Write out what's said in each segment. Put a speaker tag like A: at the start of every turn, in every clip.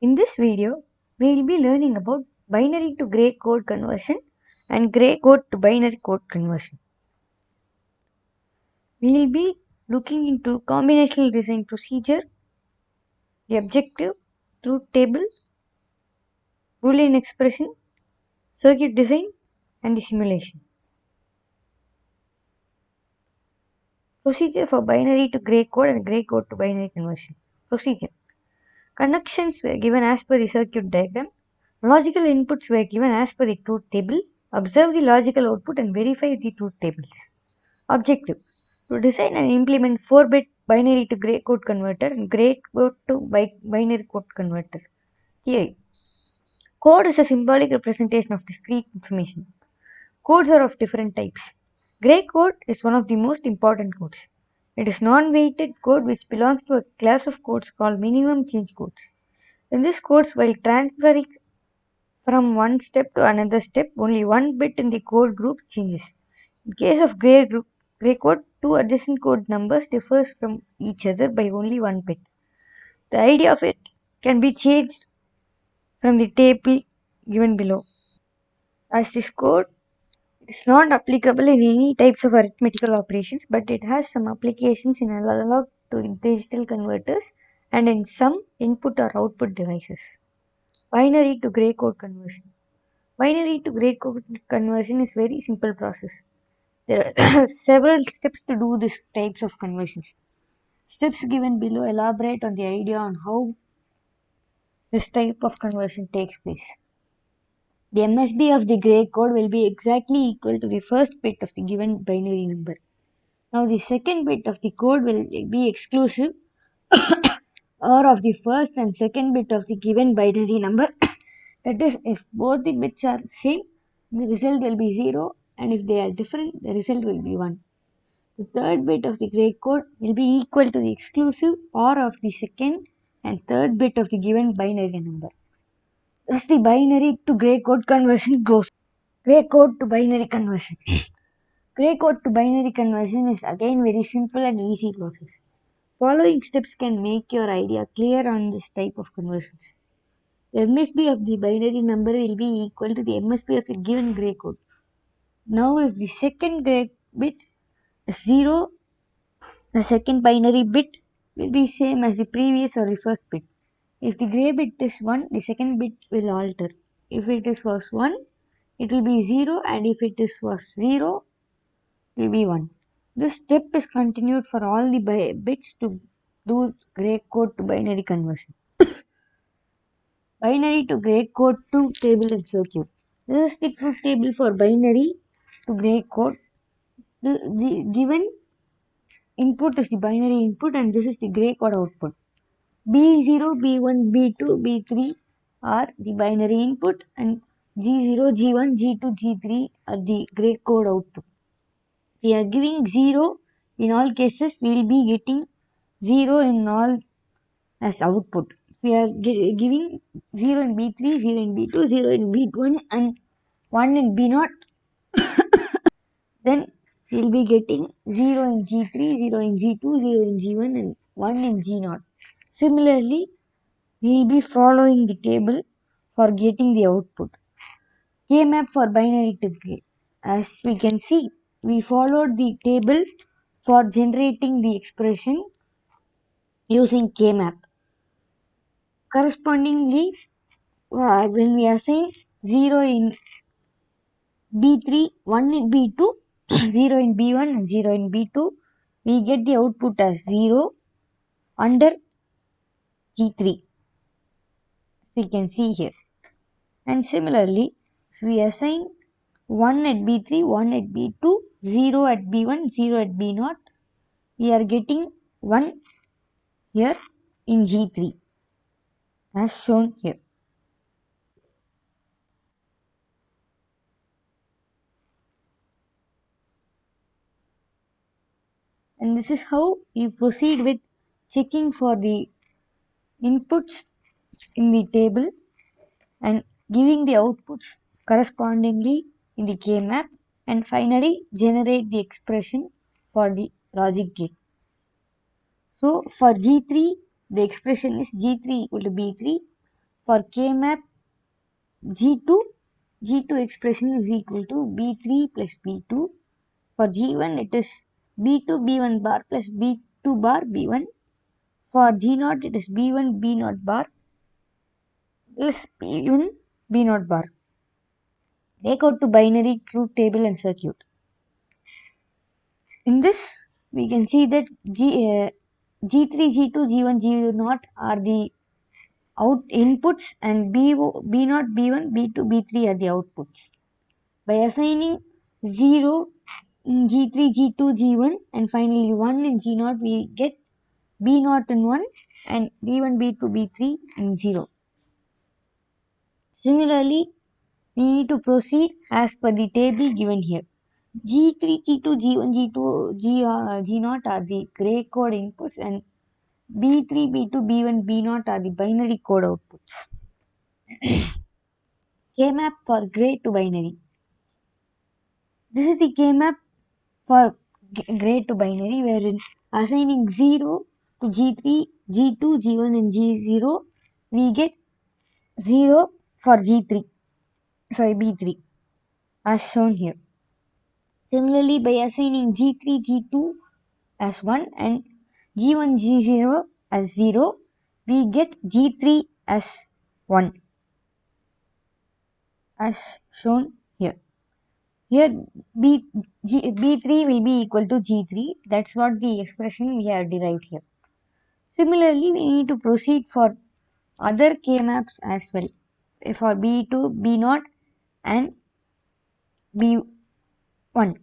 A: In this video, we will be learning about binary to gray code conversion and gray code to binary code conversion. We will be looking into combinational design procedure, the objective, truth table, Boolean expression, circuit design, and the simulation. Procedure for binary to gray code and gray code to binary conversion. Procedure. Connections were given as per the circuit diagram. Logical inputs were given as per the truth table. Observe the logical output and verify the truth tables. Objective. To design and implement 4-bit binary to gray code converter and gray code to binary code converter. Theory. Code is a symbolic representation of discrete information. Codes are of different types. Gray code is one of the most important codes. It is non-weighted code which belongs to a class of codes called minimum change codes. In this codes, while transferring from one step to another step, only one bit in the code group changes. In case of gray code, two adjacent code numbers differs from each other by only one bit. The idea of it can be changed from the table given below. As this code is not applicable in any types of arithmetical operations, but it has some applications in analog to digital converters and in some input or output devices. Binary to gray code conversion. Binary to gray code conversion is very simple process. There are several steps to do these types of conversions. Steps given below elaborate on the idea on how this type of conversion takes place. The MSB of the gray code will be exactly equal to the first bit of the given binary number. Now the second bit of the code will be exclusive or of the first and second bit of the given binary number. That is, if both the bits are same, the result will be 0, and if they are different, the result will be 1. The third bit of the gray code will be equal to the exclusive or of the second and third bit of the given binary number. Thus the binary to gray code conversion goes. Gray code to binary conversion. Gray code to binary conversion is again very simple and easy process. Following steps can make your idea clear on this type of conversions. The MSB of the binary number will be equal to the MSB of the given gray code. Now if the second gray bit is 0, the second binary bit will be same as the previous or the first bit. If the gray bit is 1, the second bit will alter. If it is was 1, it will be 0, and if it is was 0, it will be 1. This step is continued for all the bits to do gray code to binary conversion. Binary to gray code to table and circuit. This is the truth table for binary to gray code. The given input is the binary input, and this is the gray code output. B0, B1, B2, B3 are the binary input, and G0, G1, G2, G3 are the gray code output. We are giving 0 in all cases, we will be getting 0 in all as output. If we are giving 0 in B3, 0 in B2, 0 in B1 and 1 in B0, then we will be getting 0 in G3, 0 in G2, 0 in G1 and 1 in G0. Similarly, we will be following the table for getting the output. K-map for binary to gray. As we can see, we followed the table for generating the expression using K-map. Correspondingly, when we assign 0 in B3, 1 in B2, 0 in B1 and 0 in B2, we get the output as 0 under G3. We can see here. And similarly, if we assign 1 at B3, 1 at B2, 0 at B1, 0 at B0, we are getting 1 here in G3 as shown here. And this is how you proceed with checking for the inputs in the table and giving the outputs correspondingly in the K-map, and finally generate the expression for the logic gate. So for G3, the expression is G3 equal to B3, for K map G2, G2 expression is equal to B3 plus B2. For G1 it is B2 B1 bar plus B2 bar B1. For G0 it is B1 B0 bar plus B1 B0 bar. Take out to binary truth table and circuit. In this we can see that G3, G2, G1, G0 are the inputs and B0, B1, B2, B3 are the outputs. By assigning 0 in G3, G2, G1 and finally 1 in G0, we get B0 in 1 and B1, B2, B3 in 0. Similarly, we need to proceed as per the table given here. G3, G2, G1, G2, G0 are the gray code inputs and B3, B2, B1, B0 are the binary code outputs. K-map for gray to binary. This is the K-map for gray to binary wherein assigning 0 to G3, G2, G1 and G0 we get 0 for B3 as shown here. Similarly, by assigning G3, G2 as 1 and G1, G0 as 0, we get G3 as 1 as shown here. Here B3 will be equal to G3. That's what the expression we have derived here. Similarly, we need to proceed for other K-maps as well. For B2, B0 and B1.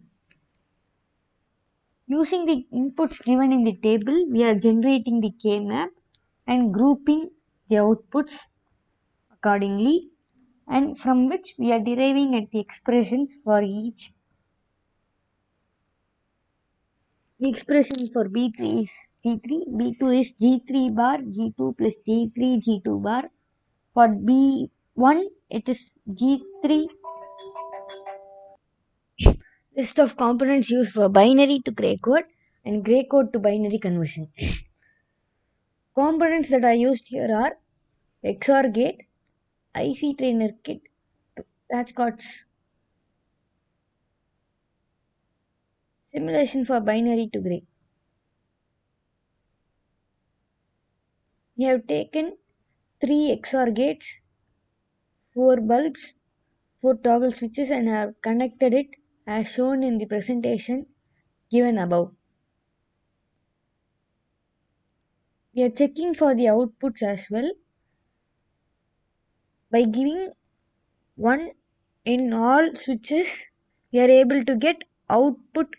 A: Using the inputs given in the table, we are generating the K-map and grouping the outputs accordingly, and from which we are deriving at the expressions for each. The expression for B3 is G3, B2 is G3 bar, G2 plus G3, G2 bar. For B1, it is G3. List of components used for binary to gray code and gray code to binary conversion. Components that are used here are XOR gate, IC trainer kit, latch cards. Simulation for binary to gray. We have taken 3 XOR gates, 4 bulbs, 4 toggle switches and have connected it as shown in the presentation given above. We are checking for the outputs as well. By giving 1 in all switches, we are able to get output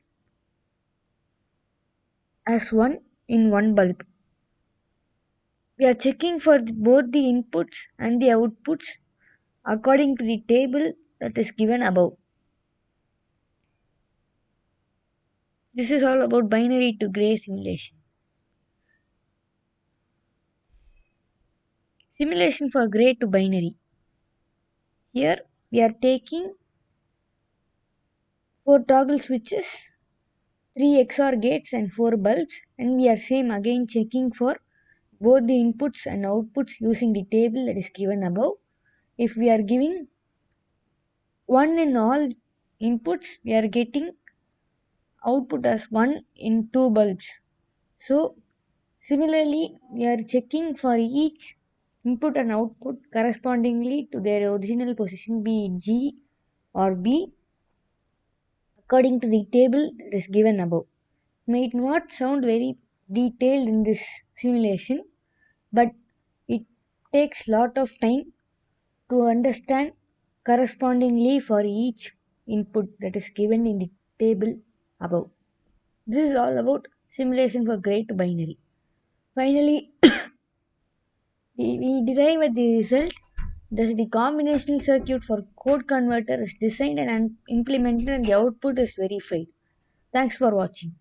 A: as 1 in one bulb. We are checking for both the inputs and the outputs according to the table that is given above. This is all about binary to gray simulation. Simulation for gray to binary. Here we are taking 4 toggle switches, 3 XOR gates and 4 bulbs, and we are same again checking for both the inputs and outputs using the table that is given above. If we are giving 1 in all inputs, we are getting output as 1 in 2 bulbs. So similarly, we are checking for each input and output correspondingly to their original position, be it G or B, according to the table that is given above. It might not sound very detailed in this simulation, but it takes lot of time to understand correspondingly for each input that is given in the table above. This is all about simulation for gray to binary. Finally, we derive at the result. Thus, the combinational circuit for code converter is designed and implemented and the output is verified. Thanks for watching.